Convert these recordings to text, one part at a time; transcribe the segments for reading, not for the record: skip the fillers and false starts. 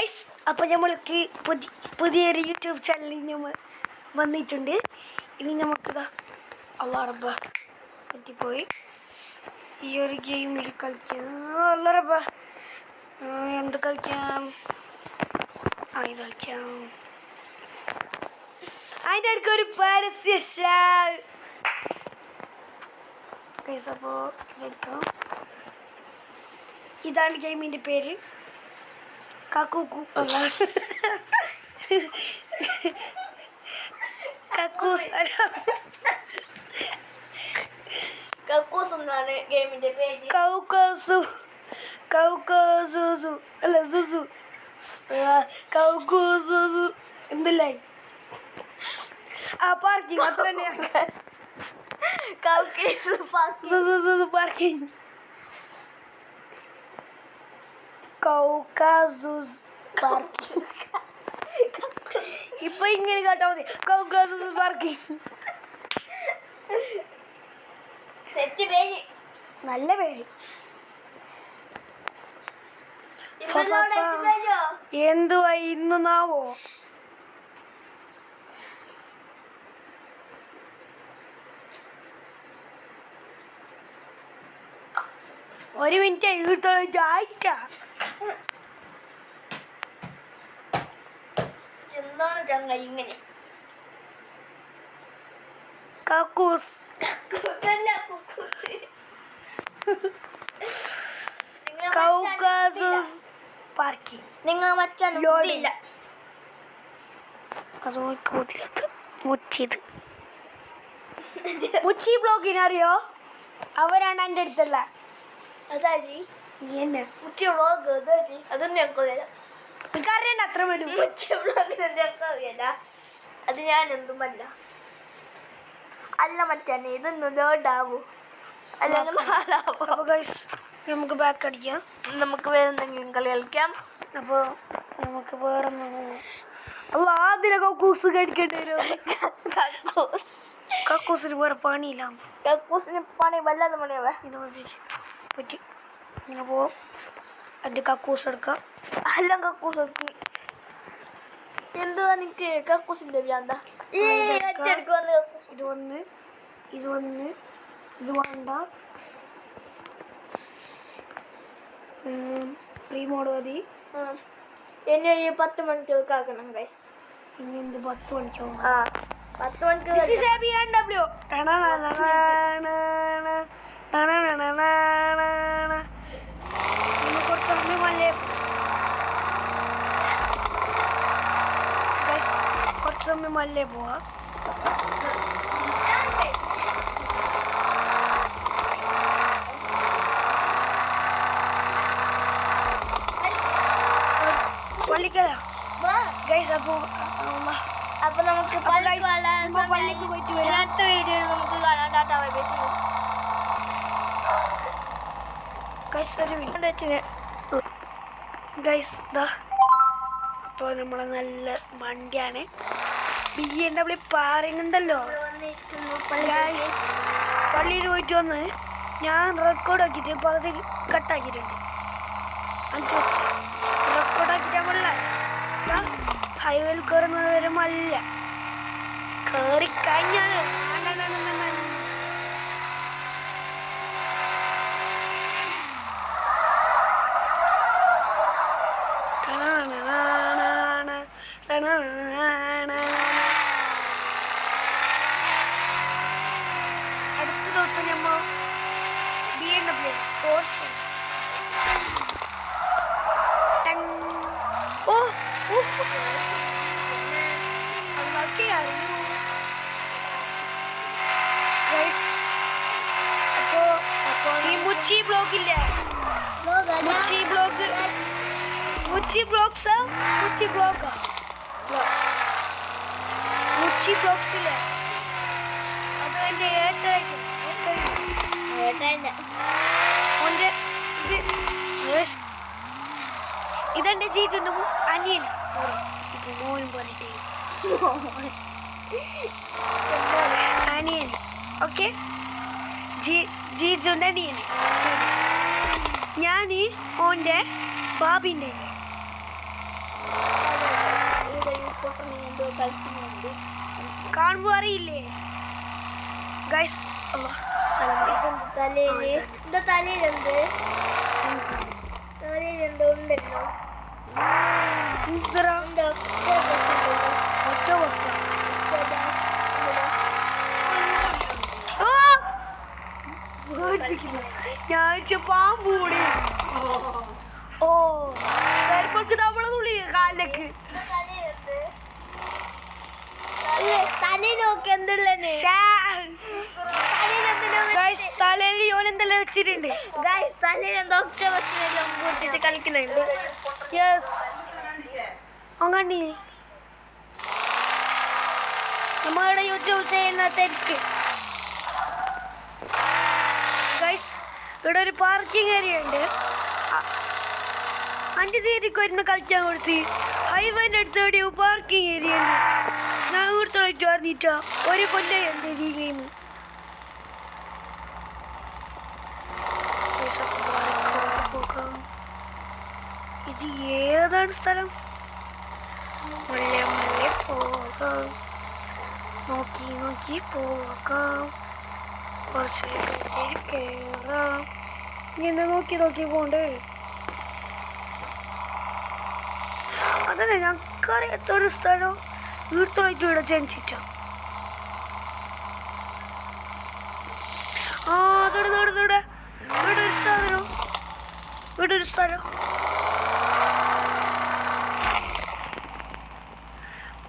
Guys, അപ്പോൾ നമ്മൾക്ക് പുതിയൊരു യൂട്യൂബ് ചാനലിൽ നമ്മൾ വന്നിട്ടുണ്ട്. ഇനി നമുക്കിതാ അള്ളാറബ്ബ പറ്റിപ്പോയി ഈ ഒരു ഗെയിമിൽ കളിക്കാം. അള്ളാറബ്ബ എന്ത് കളിക്കാം? ഇത് കളിക്കാം. അതിൻ്റെ അടുക്ക ഒരു പരസ്യ ഗൈസ്. അപ്പോൾ ഇതെടുക്കണം. ഇതാണ് ഗെയിമിൻ്റെ പേര്. കക്കൂസ് എന്നാണ് ഗെയിമിന്റെ പേര്. കൗക്കസു അല്ല സുസു കൗക്കസു എന്തല്ലേ ആ പാർക്കിംഗ് അത്ര തന്നെയാണ്. Parking Caucasus parking. ഇപ്പൊ ഇങ്ങനെ കേട്ടാ മതി. കൗക്കാസസ് പാർക്കിംഗ്. സെറ്റ് പേര്, നല്ല പേര്. എന്തുവാ ഇന്ന് നാവോ? ഒരു മിനിറ്റ് ഇവിടുത്തെ എന്താണ് ചങ്ങ ഇങ്ങനെ? കക്കൂസ് കൗക്കാസസ് പാർക്കിംഗ്. നിങ്ങൾ മറ്റില്ല അത് മുച്ചി ബ്ലോഗിനറിയോ? അവരാണ് എൻ്റെ അടുത്തുള്ള. അതാജി എന്നെ മുച്ച വ്ളോഗ് അതാജി അതൊന്നും ഞങ്ങൾക്ക് അറിയില്ല. എനിക്കറിയണ്ട അത്ര വരും. മുച്ച വ്ളോഗ് ഞങ്ങൾക്ക് അറിയില്ല. അത് ഞാൻ എന്തുമല്ല അല്ല മച്ചാനെ. ഇതൊന്നും ലോഡാവൂ അല്ലെങ്കിൽ നാലാവോ? അപ്പോൾ ഗൈസ് നമുക്ക് ബാക്ക് അടിക്കാം. നമുക്ക് വേറെ എന്തെങ്കിലും കളി കളിക്കാം. അപ്പോൾ നമുക്ക് വേറെ അല്ല ആദ്യം കക്കൂസ് കഴിക്കേണ്ടി വരും. കക്കൂസിന് വേറെ പണിയില്ല. കക്കൂസിന് പണി വല്ലാതെ പണിയാവേ. ഇത് പറ്റി ഇങ്ങനെ പോവും. അതിൻ്റെ കക്കൂസ് എടുക്കാം. എല്ലാം കക്കൂസ് എടുക്കി. എന്തുവാ നിനക്ക് കക്കൂസിൻ്റെ വ്യാന്ത? ഇത് വന്ന് ഇത് വേണ്ട. ഫ്രീ മോഡ് മതി. എന്നെ 10 മണിക്കൂർ ആക്കണം ഗൈസ്. ഇനി എന്ത് 10 മണിക്കാവും? 10 മണിക്കൂർ. കുറച്ച് സമയം അല്ലേ? കുറച്ച് സമയം അല്ലേ പോവാ? അപ്പൊ നമുക്ക് പള്ളിക്ക് പോയിട്ട് വരാം. അടുത്ത വീഡിയോയിൽ നമുക്ക് കാണാം. Tata bye bye. അപ്പോൾ നമ്മളെ നല്ല വണ്ടിയാണ്. BMW പറയുന്നുണ്ടല്ലോ. പള്ളിയിൽ പോയിട്ട് വന്ന് ഞാൻ റെക്കോർഡ് ആക്കിയിട്ട് ഇപ്പോൾ അത് കട്ടാക്കിയിട്ടുണ്ട്. റെക്കോർഡാക്കിയിട്ട് നമ്മളല്ല ഹൈവേയിൽ കയറുന്നത് വരെ മല്ല കയറിക്കഴിഞ്ഞാൽ അടുത്ത ദിവസം നമ്മൾ BMW 4 അപ്പോൾ ഈ മുച്ചി ബ്ലോഗില്ലേ? മുച്ചി ബ്ലോഗ്സില്ലേ? അത് എൻ്റെ ഇതെൻ്റെ ജീജുൻ്റെ അനിയൻ. സോറി, ഇപ്പോൾ മോൻ പറഞ്ഞിട്ടേ അനിയന്. ഓക്കെ, ജീജുൻ്റെ അനിയന്. ഞാൻ ഓൻ്റെ ബാബിൻ്റെ പൊട്ടണി എന്തോ കളിക്കുന്നുണ്ട്. കാണുമ്പോ അറിയില്ലേ ഗൈസ്? സ്ഥലമായി. ഇതെന്ത് തലയില്? എന്താ തലയിലെന്ത്? തലയിലെന്തോ ഉണ്ടല്ലോ. എന്തരാ? ഉണ്ട്, octopus ഉണ്ടല്ലോ. ഒറ്റ ബസ്സാ. octopus ഉണ്ടല്ലോ. ഞാൻ പാമ്പ് കൂടി. ഓ കരിപ്പൾക്ക് നമ്മളെ തുള്ളി കാലിലേക്ക്. തലയിലൊക്കെ എന്തുള്ളേ? തലയിൽ ഓനെന്തെല്ലാം വെച്ചിട്ടുണ്ട്. തലയിലെന്തോ octopus-നെല്ലാം കൂട്ടിട്ട് കളിക്കുന്നുണ്ട്. യെസ് അങ്ങനെ നമ്മളുടെ യൂട്യൂബ് ചെയ്യുന്ന തിരക്ക്. ഗൈസ് ഇവിടെ ഒരു പാർക്കിംഗ് ഏരിയ ഉണ്ട്. അഞ്ച് തീയതിക്ക് വരുന്ന കളിക്കാൻ കൊടുത്ത് ഹൈവേൻ്റെ അടുത്ത് എവിടെയോ പാർക്കിംഗ് ഏരിയ ഉണ്ട്. ഞാൻ ഇവിടുത്തെ പറഞ്ഞിട്ടാ ഒരു കൊല്ലം ഉണ്ട് ഈ ഗെയിം. ഇത് ഏതാണ് സ്ഥലം? മെല്ലെ മെല്ലെ പോകാം, നോക്കി നോക്കി പോകാം, കുറച്ച് കയറാം. ഇങ്ങനെ നോക്കി നോക്കി പോണ്ടേ. അതല്ലേ ഞങ്ങൾക്കറിയാത്തൊരു സ്ഥലം വീട്ടിലായിട്ട് ഇവിടെ ജനിച്ചിട്ട. ആ ഇവിടെ ഒരു സ്ഥലം, ഇവിടെ ഒരു സ്ഥലം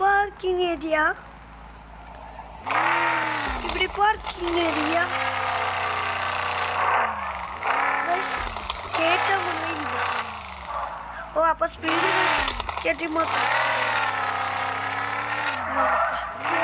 പാർക്കിംഗ് ഏരിയ. ഇവിടെ പാർക്കിംഗ് ഏരിയ കേട്ടാൻ പോയില്ല. ഓ അപ്പൊ സ്പീഡ് കേട്ടി മാത്രം.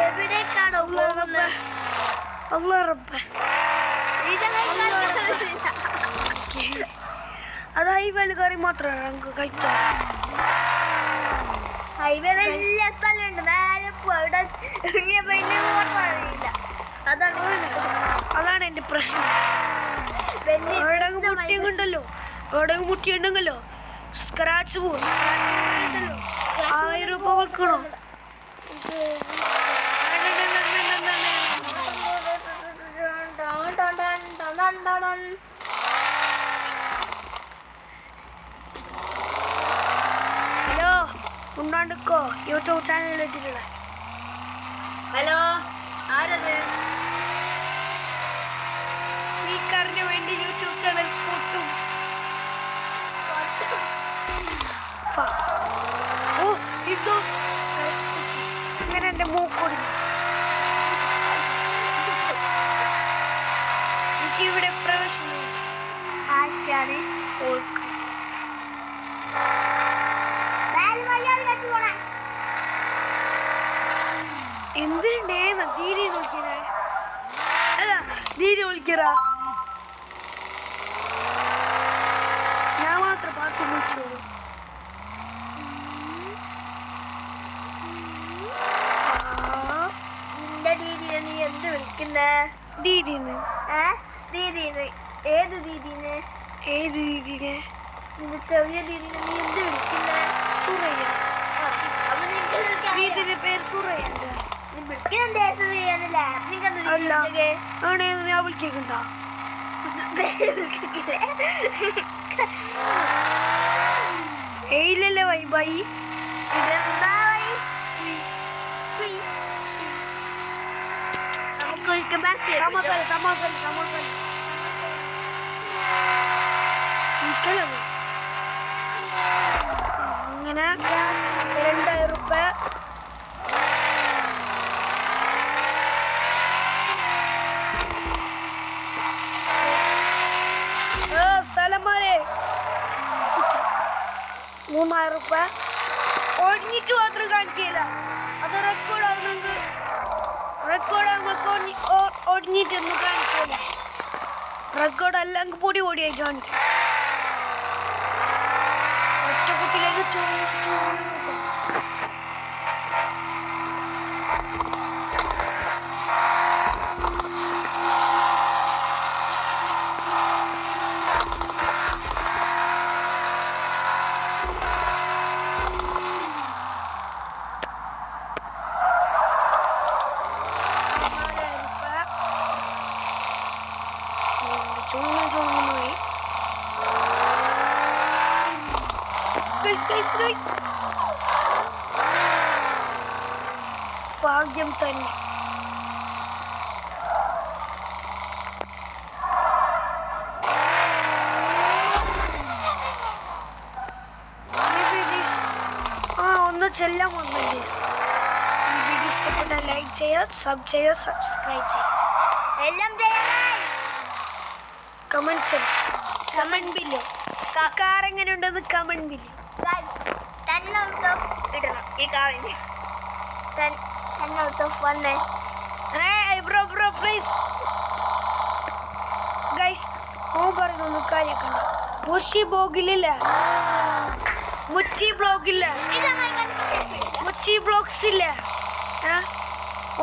എവിടേക്കാണോ പോകുന്നത്? അത് ഹൈവേല് കയറി മാത്രമാണ് നമുക്ക് കഴിക്കാം. ഹൈവേല എല്ലാ സ്ഥലമുണ്ട്. നേരെ പോയില്ല. അതാണ് എന്റെ പ്രശ്നം. മുട്ടിയുണ്ടല്ലോ, എവിടെ മുട്ടിയുണ്ടെങ്കിലോ സ്ക്രാച്ച് പോവും. 1000 രൂപ വെക്കണോ? ഹലോ ഉണ്ടാണ്ടിക്കോ, യൂട്യൂബ് ചാനൽ ഇട്ടിട്ടുള്ള. ഹലോ, ആരത്? ഈ കാറിന് വേണ്ടി യൂട്യൂബ് ചാനൽ പൊട്ടും. ഓ ഇതോ ഇങ്ങനെ എൻ്റെ മൂക്കൊടി. എനിക്കിവിടെ പ്രവേശനമില്ല. ആർക്കാണ്? ഓൾക്ക് എന്തിനുണ്ടേന്ന് ദീദി വിളിക്കണേ? അല്ല ദീദി വിളിക്കറാ. ഞാൻ മാത്രം പാട്ട് വിളിച്ചോളൂ. നിന്റെ ദീദിനെ നീ എന്ത് വിളിക്കുന്നേ? ദീദിന്ന്. ദീദിന്? ഏത് ദീദിനെ? ഏത് ദീദിനെ? നിന്റെ ചെറിയ ദീദിനെ നീ എന്ത് വിളിക്കുന്നേ? സുറയ്യ. അപ്പൊ നിനക്ക് ദീദിന്റെ പേര് സുറയ്യ. നീ വിളിക്കുന്ന ചെയ്യാനല്ലേ? അല്ല ആണേ ഞാൻ വിളിക്കണ്ട. ഏയില്ലല്ലേ വൈ ബൈ. ഇതെന്താ നമുക്കൊരിക്കൽ തമാസല്ല തമാസല്ല തമാസല്ല. അങ്ങനെ 2000 രൂപ സ്ഥലന്മാരെ 3000 രൂപ ഒഴിഞ്ഞിട്ട് മാത്രം കാണിക്കില്ല. അത് റെക്കോർഡാകുന്നെങ്കിൽ റെക്കോർഡാകുമ്പോൾ ഒടിഞ്ഞിട്ടൊന്നും കാണിക്കില്ല. റെക്കോർഡ് അല്ലെങ്കിൽ പൊടി പൊടിയായി കാണിക്കും. ഒറ്റ കുട്ടിയിലേക്ക് ചോദിക്കും. ഭാഗ്യം തന്നെ. ഒന്ന് ചെല്ലാൻ വന്നു. ഈ വീഡിയോ ഇഷ്ടപ്പെട്ടാൽ ലൈക്ക് ചെയ്യുക, സബ് ചെയ്യുക, സബ്സ്ക്രൈബ് ചെയ്യുക, എല്ലാം ചെയ്യാം. കമൻസ് കമന്റ് ബില്ല് കാർ എങ്ങനെ ഉണ്ടെന്ന് കമന്റ് ബില്ല് ഇടണം. ഈ കാറിന് 10 out of 1. Bro please guys, പറയുന്നു കാര്യമൊക്കെ മുച്ചി ബ്ലോഗില്ല, മുച്ചി ബ്ലോഗില്ല, മുച്ചി ബ്ലോഗ്സ് ഇല്ല.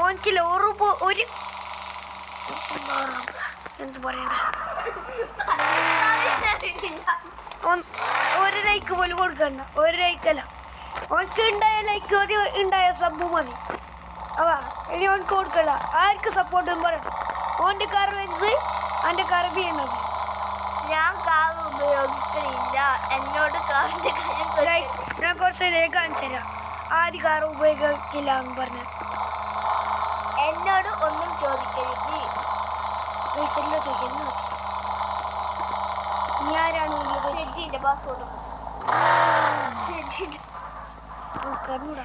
ഓനിക്കില്ല ഒരു എന്ത് പറയണ്ട, ഒരു ലൈക്ക് പോലും കൊടുക്കണ്ട. ഒരു ലൈക്കല്ല, ഓനക്ക് ഉണ്ടായ ലൈക്ക് മതി, ഉണ്ടായ സബ് മതി. അതാ ഇനി ഓനക്ക് കൊടുക്കണ്ട. ആർക്ക് സപ്പോർട്ടും പറയണ്ട. ഓൻ്റെ കാർ വെച്ച് എൻ്റെ കാർ ബിയുണ്ടത്. ഞാൻ കാർ ഉപയോഗിക്കുന്നില്ല. എന്നോട് കാറിന്റെ കാര്യം ഞാൻ കുറച്ച് കാണിച്ചു തരാം. ആര് കാർ ഉപയോഗിക്കില്ല എന്ന് പറഞ്ഞു. എന്നോട് ഒന്നും ചോദിക്കരുത്. എല്ലാം ചോദിക്കുന്നു. നീ ആരാണ്? ചേച്ചിന്റെ പാസ്വേഡ് കർണൂടാ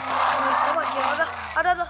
880. അതാ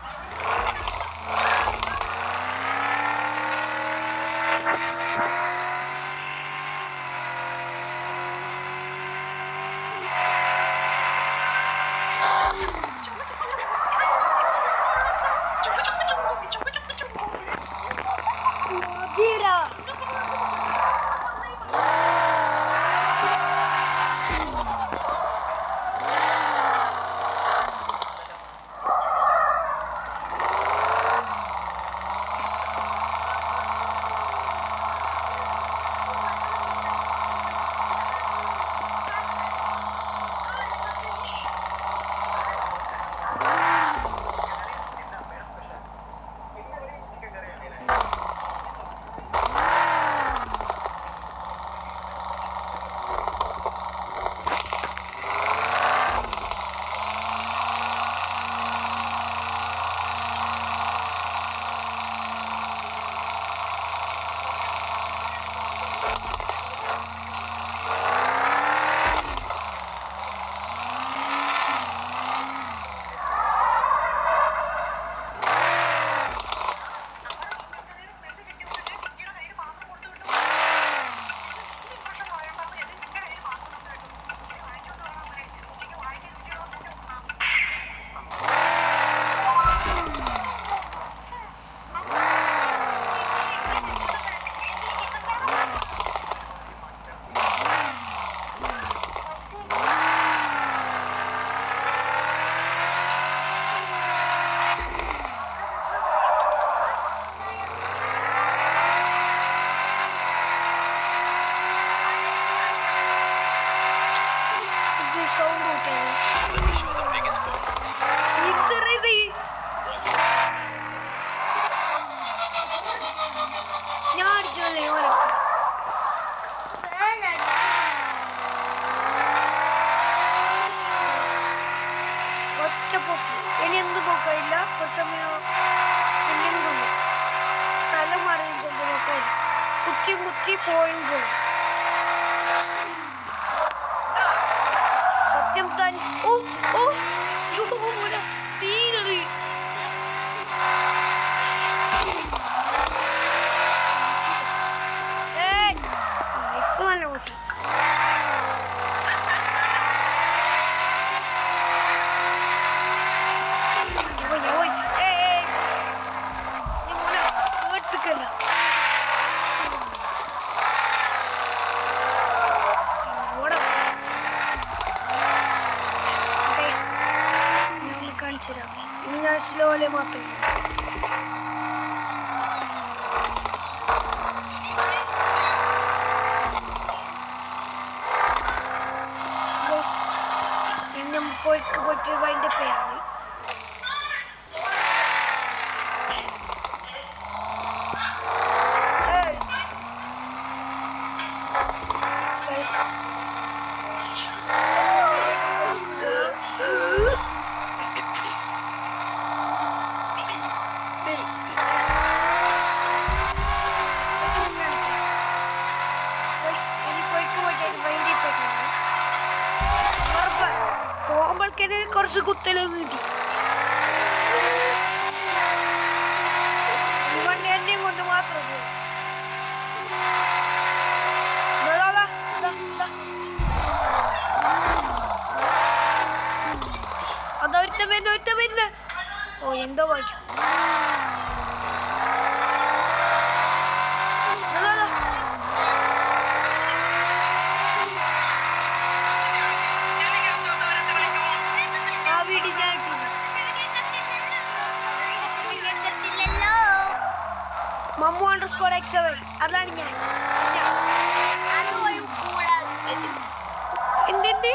ഇനി എന്ത് പോക്കില്ല. കുറച്ച് സമയം ഇനിയും സ്ഥലം മാറിയും ചെന്ന് നോക്കില്ല. കുത്തി പോയി സത്യം താൻ സീനറി ഇപ്പൊ നല്ല കൂട്ടി. കഴിഞ്ഞിട്ട് വൈൻഡ് അപ്പ് ചെയ്യാണ്. പോകുമ്പോഴേക്കന്നെ കുറച്ച് കുത്തലൊന്നും കിട്ടി. വണ്ടി എന്നെയും കൊണ്ട് മാത്രം പോകും. അതൊരുത്ത വരുന്ന ഓ എന്തോ വായിക്കും. മമ്മു _X7 അതാണ് ഞാൻ. എന്തുണ്ട്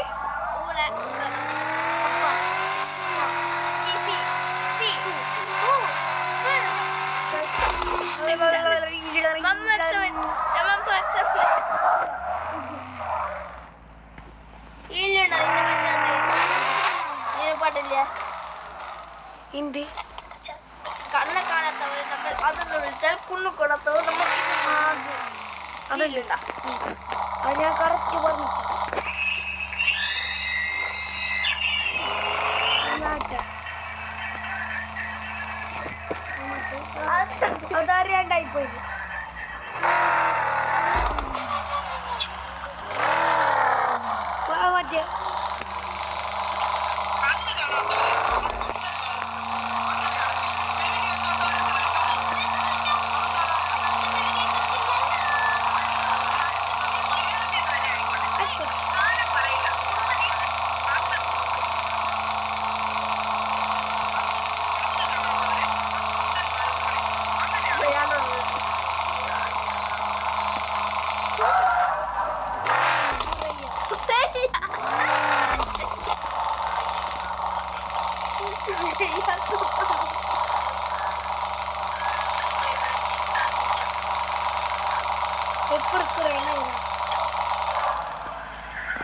എന്ത് കണ്ണെ കാണാത്തവർ നമ്മൾ അതെന്ന് വിളിച്ചാൽ കുണ്ണു കൊടുത്തവർ നമുക്ക് അതല്ല അത് ഞാൻ കറക്റ്റ് പറഞ്ഞു. അതറിയാണ്ടായിപ്പോയി. മറ്റേ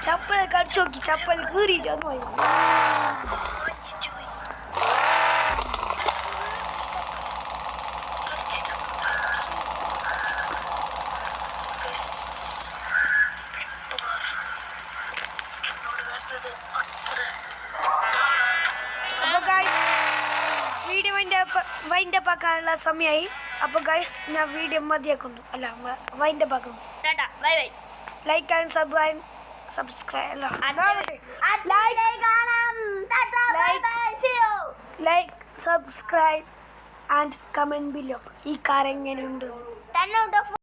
ചപ്പലൊക്കെ അടിച്ചു നോക്കി. ചപ്പൽ കീറിയിട്ട് ഒന്ന് പോയി. വീഡിയോ വൈൻഡപ്പ് ആക്കാനുള്ള സമയമായി. അപ്പോൾ ഗൈസ് ഞാൻ വീഡിയോ മതിയാക്കുന്നു. അല്ല വൈൻഡപ്പ് ആക്കുന്നു. Bye bye. Like and subscribe like subscribe and comment below. ഈ കാർ എങ്ങനെയുണ്ട്? 10 out of